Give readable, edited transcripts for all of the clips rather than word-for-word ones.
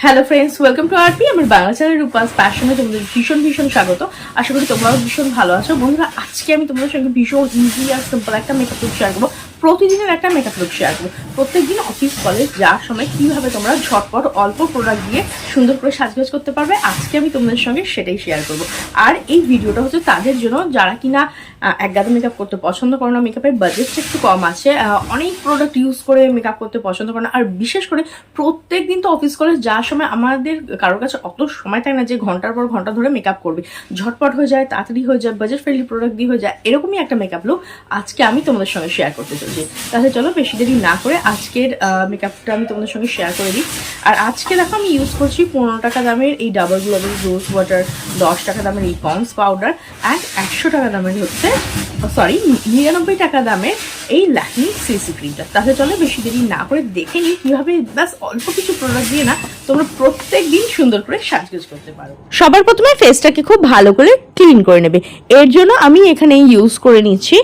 Hello friends, welcome to RP. আমার Bangla channel Rupa's প্যাশনে তোমাদের ভীষণ ভীষণ স্বাগত। আশা করি তোমরাও ভীষণ ভালো আছো। বন্ধুরা, আজকে আমি তোমাদের সঙ্গে ভীষণ ইজি আর সিম্পল একটা মেকআপ লুক শেয়ার করবো। প্রতিদিনের একটা মেকআপ লুক শেয়ার করবো। প্রত্যেকদিন অফিস কলেজ যাওয়ার সময় কীভাবে তোমরা ঝটপট অল্প প্রোডাক্ট দিয়ে সুন্দর করে সাজগোজ করতে পারবে, আজকে আমি তোমাদের সঙ্গে সেটাই শেয়ার করবো। আর এই ভিডিওটা হচ্ছে তাদের জন্য যারা কিনা একগাদা মেকআপ করতে পছন্দ করে না, মেকআপের বাজেটটা একটু কম আছে, অনেক প্রোডাক্ট ইউজ করে মেকআপ করতে পছন্দ করে না। আর বিশেষ করে প্রত্যেক দিন তো অফিস কলেজ যাওয়ার সময় আমাদের কারোর কাছে অত সময় থাকে না যে ঘন্টার পর ঘন্টা ধরে মেকআপ করবে। ঝটপট হয়ে যায়, তাড়াতাড়ি হয়ে যায়, বাজেট ফ্রেন্ডলি প্রোডাক্ট দিয়ে হয়ে যায়, এরকমই একটা মেকআপ লুক আজকে আমি তোমাদের সঙ্গে শেয়ার করতে চলছি। তাহলে চলো বেশি দেরি না করে আজকের মেকআপটা আমি তোমাদের সঙ্গে শেয়ার করে দিই। আর আজকে দেখো আমি ইউজ করছি 15 টাকা দামের এই ডাবল গ্লোবাল রোজ ওয়াটার, 10 টাকা দামের এই পন্ডস পাউডার, অ্যান্ড 100 টাকা দামের হচ্ছে 99 টাকা দামের এই ল্যাকমি সিসি ক্রিমটা। তাহলে চলো বেশি দেরি না করে দেখে নিই কীভাবে ব্যাস অল্প কিছু প্রোডাক্ট দিয়ে না তোমরা প্রত্যেক দিন সুন্দর করে সাজগোজ করতে পারো। সবার প্রথমে ফেসটাকে খুব ভালো করে ক্লিন করে নেবে। এর জন্য আমি এখানে ইউজ করে নিচ্ছি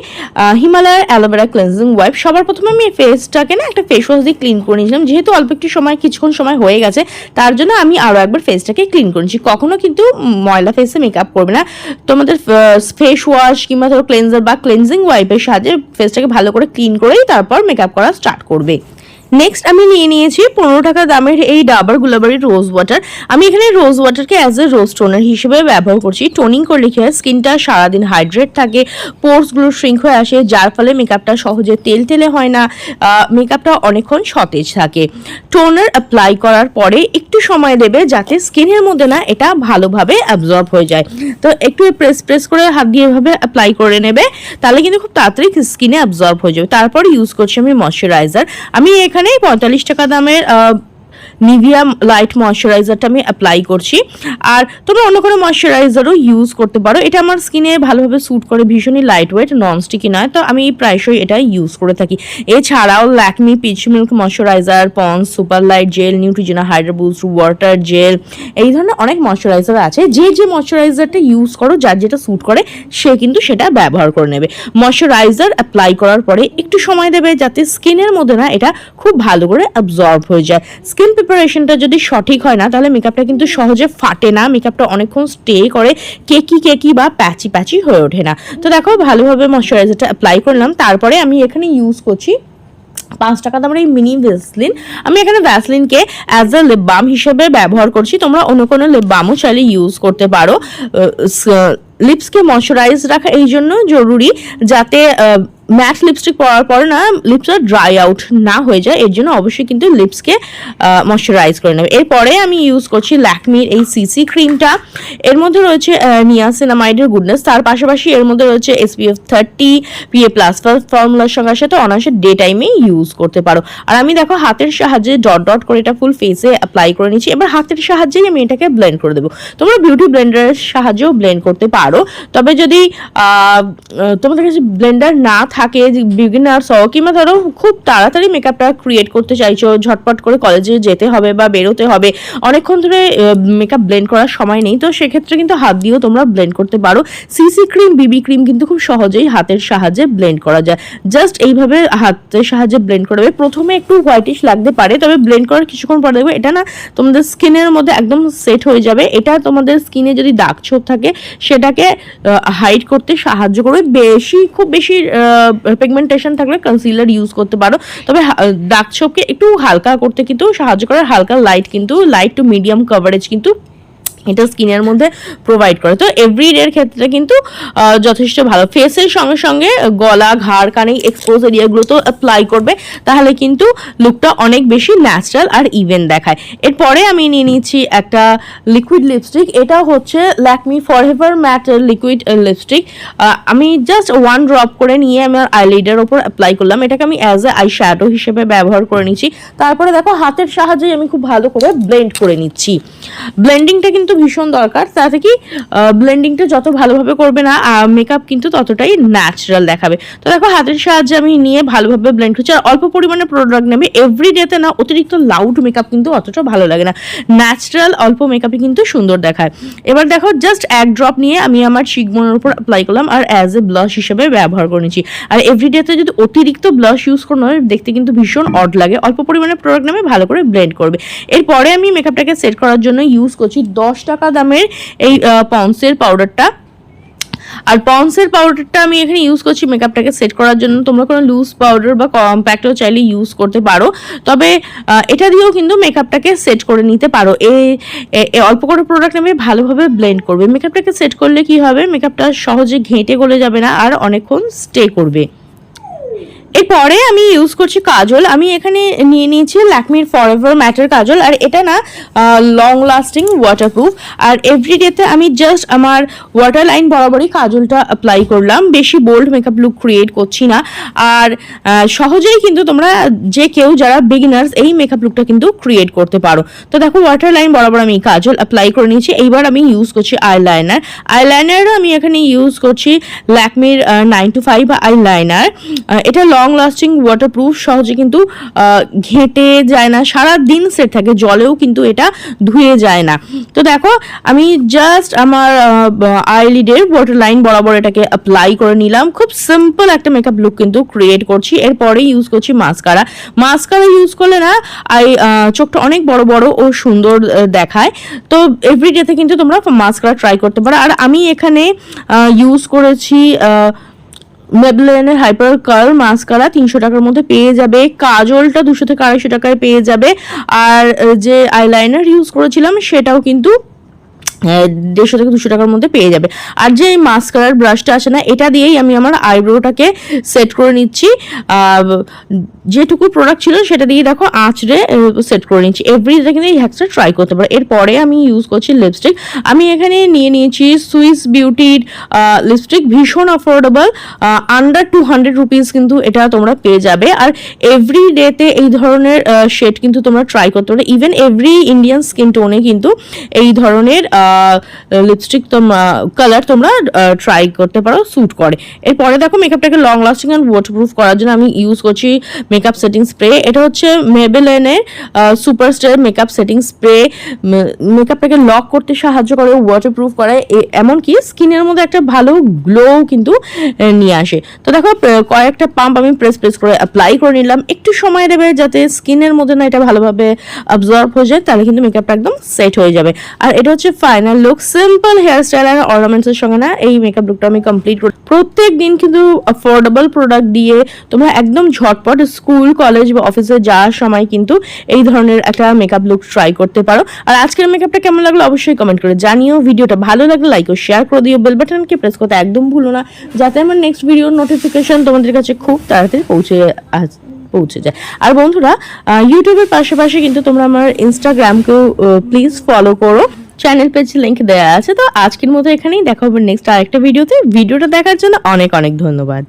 হিমালয়ার অ্যালোভেরা ক্লেন্সিং ওয়াইপ। সবার প্রথমে আমি ফেসটাকে না একটা ফেস ওয়াশ দিয়ে ক্লিন করে নিয়েছিলাম। যেহেতু অল্প একটু সময়, কিছুক্ষণ সময় হয়ে গেছে, তার জন্য আমি আরও একবার ফেসটাকে ক্লিন করে নিচ্ছি। কখনো কিন্তু ময়লা ফেসে মেকআপ করবে না। তোমাদের ফেস ওয়াশ কিংবা ধরো ক্লেন্সার বা ক্লেন্সিং ওয়াইপের সাহায্যে ফেসটাকে ভালো করে ক্লিন করেই তারপর মেকআপ করা স্টার্ট করবে। নেক্সট আমি নিয়ে নিয়েছি 15 টাকা দামের এই ডাবর গুলাবারি রোজ ওয়াটার। আমি এখানে রোজ ওয়াটারকে অ্যাজ এ রোজ টোনার হিসেবে ব্যবহার করছি। টোনিং করলে কি হয়, স্কিনটা সারাদিন হাইড্রেট থাকে, পোর্সগুলো শ্রিঙ্ক হয়ে আসে, যার ফলে মেকআপটা সহজে তেল তেলে হয় না, মেকআপটা অনেকক্ষণ সতেজ থাকে। টোনার অ্যাপ্লাই করার পরে একটু সময় দেবে যাতে স্কিনের মধ্যে না এটা ভালোভাবে অ্যাবজর্ব হয়ে যায়। তো একটু প্রেস করে হাত দিয়ে এভাবে অ্যাপ্লাই করে নেবে, তাহলে কিন্তু খুব তাড়াতাড়ি স্কিনে অ্যাবজর্ব হয়ে যাবে। তারপর ইউজ করছি আমি ময়শ্চারাইজার। আমি এখানে 45 টাকা দামের নিভিয়া লাইট ময়শ্চারাইজারটা আমি অ্যাপ্লাই করছি। আর তোমরা অন্য কোনো ময়শ্চারাইজারও ইউজ করতে পারো। এটা আমার স্কিনে ভালোভাবে স্যুট করে, ভীষণই লাইট ওয়েট, নন স্টিকি নয়, তো আমি প্রায়শই এটা ইউজ করে থাকি। এছাড়াও Lakme peach milk moisturiser, Pond's super light gel, Neutrogena hydro boost water gel, এই ধরনের অনেক ময়শ্চারাইজার আছে। যে ময়শ্চারাইজারটা ইউজ করো, যার যেটা স্যুট করে সে কিন্তু সেটা ব্যবহার করে নেবে। ময়শ্চারাইজার অ্যাপ্লাই করার পরে একটু সময় দেবে যাতে স্কিনের মধ্যে না এটা খুব ভালো করে অ্যাবজর্ব হয়ে যায়। স্কিন প্রিপারেশনটা যদি সঠিক হয় না, তাহলে মেকআপটা কিন্তু সহজে ফাটে না, মেকআপটা অনেকক্ষণ স্টে করে, কেকি বা প্যাচি হয়ে ওঠে না। তো দেখো ভালোভাবে ময়শ্চারাইজারটা অ্যাপ্লাই করলাম। তারপরে আমি এখানে ইউজ করছি 5 টাকা দামের এই মিনি ভ্যাসলিন। আমি এখানে ভ্যাসলিনকে অ্যাজ এ লিপ বাম হিসেবে ব্যবহার করছি। তোমরা অন্য কোনো লিপ বামও চাইলে ইউজ করতে পারো। লিপসকে ময়শ্চারাইজ রাখা এই জন্য জরুরি যাতে ম্যাট লিপস্টিক পরার পরে না লিপসটা ড্রাই আউট না হয়ে যায়। এর জন্য অবশ্যই কিন্তু লিপসকে ময়শ্চারাইজ করে নেবে। এরপরে আমি ইউজ করছি ল্যাকমির এই সিসি ক্রিমটা। এর মধ্যে রয়েছে নিয়াসিনামাইডের গুডনেস, তার পাশাপাশি এর মধ্যে রয়েছে SPF 30 PA+ ফর্মুলার সঙ্গে সাথে অনায়াসে ডে টাইমে ইউজ করতে পারো। আর আমি দেখো হাতের সাহায্যে ডট করে এটা ফুল ফেসে অ্যাপ্লাই করে নিচ্ছি। এবার হাতের সাহায্যেই আমি এটাকে ব্লেন্ড করে দেবো। তোমরা বিউটি ব্লেন্ডারের সাহায্যেও ব্লেন্ড করতে পারো, তবে যদি তোমাদের কাছে ব্লেন্ডার না থাকে, বিগিনার্স হও কিংবা ধরো খুব তাড়াতাড়ি মেকআপটা ক্রিয়েট করতে চাইছো, ঝটপট করে কলেজে যেতে হবে বা বেরোতে হবে, অনেকক্ষণ ধরে মেকআপ ব্লেন্ড করার সময় নেই, তো সেক্ষেত্রে কিন্তু হাত দিয়েও তোমরা ব্লেন্ড করতে পারো। সিসি ক্রিম, বিবি ক্রিম কিন্তু খুব সহজেই হাতের সাহায্যে ব্লেন্ড করা যায়। জাস্ট এইভাবে হাতের সাহায্যে ব্লেন্ড করবে। প্রথমে একটু হোয়াইটিশ লাগতে পারে, তবে ব্লেন্ড করার কিছুক্ষণ পরে দেখবে এটা না তোমাদের স্কিনের মধ্যে একদম সেট হয়ে যাবে। এটা তোমাদের স্কিনে যদি দাগ ছোপ থাকে সেটাকে হাইড করতে সাহায্য করবে। খুব বেশি পিগমেন্টেশন থাকলে কনসিলার ইউজ করতে পারো, তবে দাগ ছোপকে একটু হালকা করতে কিন্তু সাহায্য করে। হালকা লাইট টু মিডিয়াম কভারেজ কিন্তু এটা স্কিনের মধ্যে প্রোভাইড করে। তো এভরিডের ক্ষেত্রে কিন্তু যথেষ্ট ভালো। ফেসের সঙ্গে সঙ্গে গলা, ঘাড়, কানে এক্সপোজ এরিয়াগুলো তো অ্যাপ্লাই করবে, তাহলে কিন্তু লুকটা অনেক বেশি ন্যাচারাল আর ইভেন দেখায়। এরপরে আমি নিয়ে নিচ্ছি একটা লিকুইড লিপস্টিক। এটা হচ্ছে Lakme forever mat liquid lipstick. আমি জাস্ট 1 ড্রপ করে নিয়ে আমার আইলিডের ওপর অ্যাপ্লাই করলাম। এটাকে আমি অ্যাজ এ আই শ্যাডো হিসেবে ব্যবহার করে নিচ্ছি। তারপরে দেখো হাতের সাহায্যে আমি খুব ভালো করে ব্লেন্ড করে নিচ্ছি। ব্লেন্ডিংটা কিন্তু কিন্তু ভীষণ দরকার, তাতে কি ব্লেন্ডিংটা যত ভালোভাবে করবে না মেকআপ কিন্তু ততটাই ন্যাচারাল দেখাবে। তো দেখো হাতের সাহায্যে আমি নিয়ে ভালোভাবে ব্লেন্ড করছি, আর অল্প পরিমাণে প্রোডাক্ট নেবে। এভরিডেতে না অতিরিক্ত লাউড মেকআপ কিন্তু অতটা ভালো লাগে না, ন্যাচারাল অল্প মেকআপই কিন্তু সুন্দর দেখায়। এবার দেখো জাস্ট এক ড্রপ নিয়ে আমি আমার চিকবোনের উপর অ্যাপ্লাই করলাম আর অ্যাজ এ ব্লাশ হিসেবে ব্যবহার করে নিচ্ছি। আর এভরিডেতে যদি অতিরিক্ত ব্লাশ ইউজ করো দেখতে কিন্তু ভীষণ অড লাগে। অল্প পরিমাণে প্রোডাক্ট নেবে, ভালো করে ব্লেন্ড করবে। এরপরে আমি মেকআপটাকে সেট করার জন্য ইউজ করছি 10 টাকা দামের এই পন্সের পাউডারটা। আর পন্সের পাউডারটা আমি এখানে ইউজ করছি মেকআপটাকে সেট করার জন্য। তোমরা কোনো লুজ পাউডার বা কম্প্যাক্টও চাইলে ইউজ করতে পারো, তবে এটা দিয়েও কিন্তু মেকআপটাকে সেট করে নিতে পারো। অল্প করে প্রোডাক্ট নেবে, ভালোভাবে ব্লেন্ড করবে। মেকআপটাকে সেট করলে কি হবে, মেকআপটা সহজে ঘেঁটে গলে যাবে না আর অনেকক্ষণ স্টে করবে। এরপরে আমি ইউজ করছি কাজল। আমি এখানে নিয়ে নিয়েছি ল্যাকমির ফরএভার ম্যাটার কাজল, আর এটা না লং লাস্টিং ওয়াটারপ্রুফ। আর এভরিডেতে আমি জাস্ট আমার ওয়াটার লাইন বরাবরই কাজলটা অ্যাপ্লাই করলাম, বেশি বোল্ড মেকআপ লুক ক্রিয়েট করছি না। আর সহজেই কিন্তু তোমরা যে কেউ যারা বিগিনার্স এই মেকআপ লুকটা কিন্তু ক্রিয়েট করতে পারো। তো দেখো ওয়াটার লাইন বরাবর আমি কাজল অ্যাপ্লাই করে নিয়েছি। এইবার আমি ইউজ করছি আইলাইনার। আইলাইনারও আমি এখানে ইউজ করছি ল্যাকমির 925 আইলাইনার। এটা লং লাস্টিং ওয়াটারপ্রুফ, সহজে কিন্তু ঘেঁটে যায় না, সারা দিন সেট থাকে, জলেও কিন্তু এটা ধুয়ে যায় না। তো দেখো আমি জাস্ট আমার আইলিডের ওয়াটার লাইন বরাবর এটাকে অ্যাপ্লাই করে নিলাম। খুব সিম্পল একটা মেকআপ লুক কিন্তু ক্রিয়েট করছি। এরপরে ইউজ করছি মাস্কারা। মাস্কারা ইউজ করলে না চোখটা অনেক বড় বড় ও সুন্দর দেখায়। তো এভরিডেতে কিন্তু তোমরা মাস্কারা ট্রাই করতে পারো। আর আমি এখানে ইউজ করেছি মেবলিনের হাইপার কার্ল মাস্কারা, 300 টাকার মধ্যে পেয়ে যাবে। কাজলটা 200 থেকে 250 টাকায় পেয়ে যাবে। আর যে আইলাইনার ইউজ করেছিলাম সেটাও কিন্তু 150 থেকে 200 টাকার মধ্যে পেয়ে যাবে। আর যে মাস্কারার ব্রাশটা আছে না, এটা দিয়েই আমি আমার আইব্রোটাকে সেট করে নিচ্ছি। যেটুকু প্রোডাক্ট ছিল সেটা দিয়ে দেখো আঁচড়ে সেট করে নিচ্ছি। এভরিডে কিন্তু এই হ্যাকসটা ট্রাই করতে পারো। এরপরে আমি ইউজ করছি লিপস্টিক। আমি এখানে নিয়ে নিয়েছি সুইস বিউটির লিপস্টিক, ভীষণ অ্যাফোর্ডেবল, আন্ডার 200 রুপিস কিন্তু এটা তোমরা পেয়ে যাবে। আর এভরিডেতে এই ধরনের শেড কিন্তু তোমরা ট্রাই করতে পারো। ইভেন এভরি ইন্ডিয়ান স্কিন টোনে কিন্তু এই ধরনের লিপস্টিক কালার তোমরা ট্রাই করতে পারো, স্যুট করে। এরপরে দেখো মেকআপটাকে লং লাস্টিং অ্যান্ড ওয়াটারপ্রুফ করার জন্য আমি ইউজ করছি মেকআপ সেটিং স্প্রে। এটা হচ্ছে মেবেলিনের সুপারস্টার মেকআপ সেটিং স্প্রে। মেকআপটাকে লক করতে সাহায্য করে, ওয়াটারপ্রুফ করে, এমনকি স্কিনের মধ্যে একটা ভালো গ্লো কিন্তু নিয়ে আসে। তো দেখো কয়েকটা পাম্প আমি প্রেস করে অ্যাপ্লাই করে নিলাম। একটু সময় দেবে যাতে স্কিনের মধ্যে না এটা ভালোভাবে অ্যাবজর্ব হয়ে যায়, তাহলে কিন্তু মেকআপটা একদম সেট হয়ে যাবে। আর এটা হচ্ছে final look. Simple hair style আর অর্নামেন্টসের সঙ্গে না এই মেকআপ লুকটা আমি কমপ্লিট করি। প্রত্যেক দিন কিন্তু অ্যাফোর্ডেবল প্রোডাক্ট দিয়ে তোমরা একদম ঝটপট স্কুল কলেজ বা অফিসে যাওয়ার সময় কিন্তু এই ধরনের একটা মেকআপ লুক ট্রাই করতে পারো। আর আজকের মেকআপটা কেমন লাগলো অবশ্যই কমেন্ট করে জানিও। ভিডিওটা ভালো লাগলে লাইক ও শেয়ার করে দিও। বেল বাটনকে প্রেস করতে একদম ভুলো না, যাতে আমার নেক্সট ভিডিওর নোটিফিকেশন তোমাদের কাছে খুব তাড়াতাড়ি পৌঁছে যায়। আর বন্ধুরা, ইউটিউবের পাশাপাশি কিন্তু তোমরা আমার ইনস্টাগ্রামকেও প্লিজ ফলো করো, চ্যানেল পেজ লিংক দেওয়া আছে। তো আজকের মতো এখানেই দেখা হবে নেক্সট আরেকটা ভিডিওতে। ভিডিওটা দেখার জন্য অনেক অনেক ধন্যবাদ।